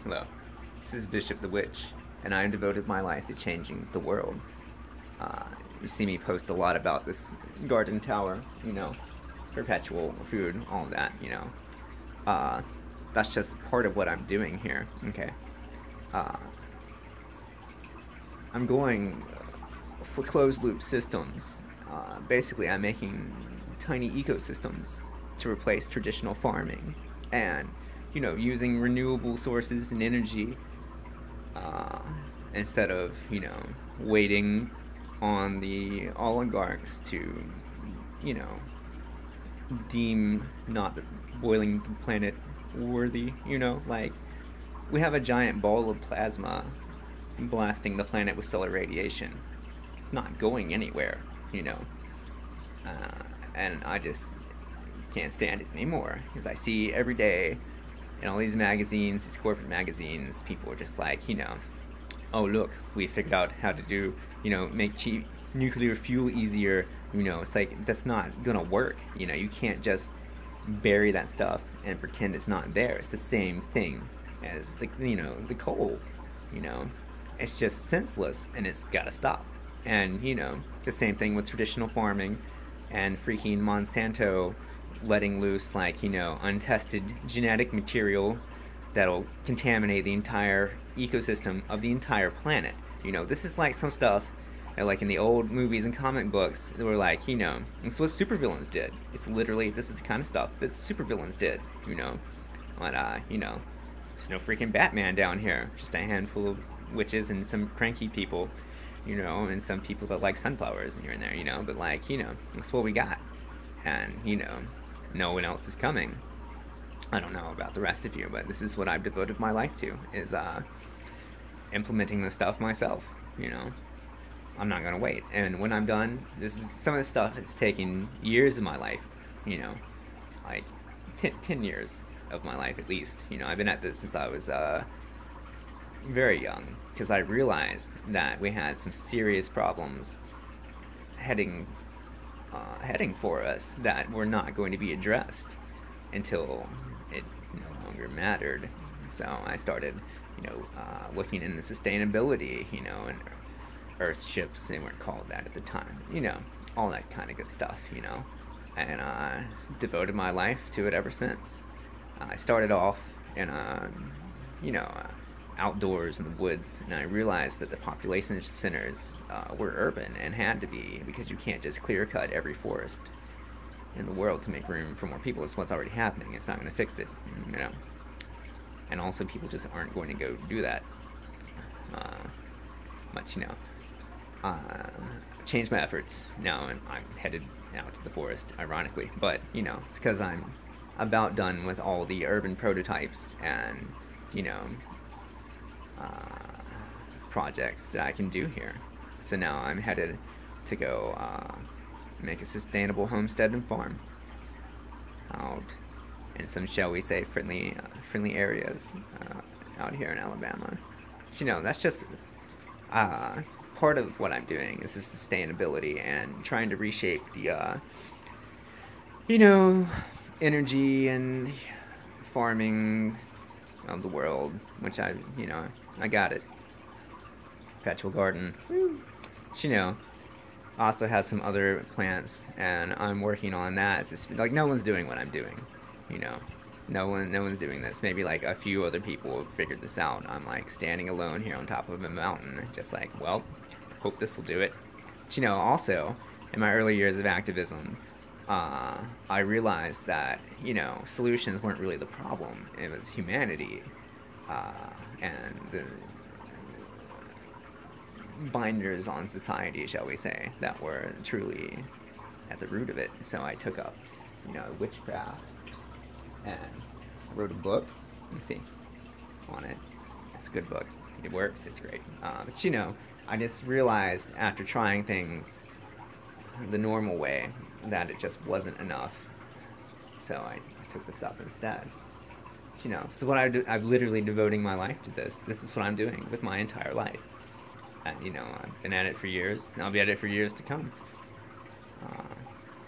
Hello, this is Bishop the Witch, and I have devoted my life to changing the world. Uh, you see me post a lot about this garden tower, perpetual food, all of that, Uh, that's just part of what I'm doing here, okay? Uh, I'm going for closed loop systems. Basically, I'm making tiny ecosystems to replace traditional farming and, using renewable sources and energy uh, instead of, waiting on the oligarchs to, you know, deem not boiling the planet worthy, like we have a giant ball of plasma blasting the planet with solar radiation. It's not going anywhere, you know. And I just can't stand it anymore because I see every day in all these magazines, these corporate magazines, people are just like, oh look, we figured out how to do, make cheap nuclear fuel easier. It's like that's not gonna work. You can't just bury that stuff and pretend it's not there. It's the same thing as the coal. You know, it's just senseless and it's gotta stop. And the same thing with traditional farming and freaking Monsanto letting loose untested genetic material that'll contaminate the entire ecosystem of the entire planet. This is like some stuff that, like in the old movies and comic books, they were like, this is what supervillains did. It's literally, this is the kind of stuff that supervillains did, But, there's no freaking Batman down here. Just a handful of witches and some cranky people, and some people that like sunflowers here and there, but that's what we got. And, no one else is coming. I don't know about the rest of you, but this is what I've devoted my life to, is implementing this stuff myself. I'm not gonna wait. And when I'm done, this is some of the stuff that's taken years of my life, like 10 years of my life at least. I've been at this since I was very young, because I realized that we had some serious problems heading for us that were not going to be addressed until it no longer mattered. So I started, looking into sustainability, and Earthships, they weren't called that at the time, all that kind of good stuff, and I devoted my life to it ever since. I started off in outdoors in the woods, and I realized that the population centers were urban and had to be, because you can't just clear cut every forest in the world to make room for more people. It's what's already happening. It's not going to fix it, and also people just aren't going to go do that much. Changed my efforts now, and I'm headed out to the forest, ironically, but it's because I'm about done with all the urban prototypes and projects that I can do here. So now I'm headed to go make a sustainable homestead and farm out in some, shall we say, friendly areas out here in Alabama. That's just part of what I'm doing, is the sustainability and trying to reshape the energy and farming of the world, which I got it. Perpetual garden. Which, also has some other plants, and I'm working on that. It's just, like, no one's doing what I'm doing, no one's doing this. Maybe like a few other people have figured this out. I'm like standing alone here on top of a mountain, just like, well, hope this will do it. But, also in my early years of activism, I realized that solutions weren't really the problem. It was humanity and the binders on society, shall we say, that were truly at the root of it. So I took up, witchcraft, and I wrote a book. Let's see on it. It's a good book. It works. It's great. But I just realized after trying things the normal way that it just wasn't enough. So I took this up instead. So what I'm literally devoting my life to this. This is what I'm doing with my entire life. And, I've been at it for years, and I'll be at it for years to come.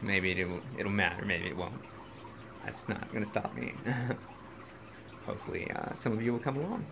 Maybe it'll matter, maybe it won't. That's not going to stop me. Hopefully, some of you will come along.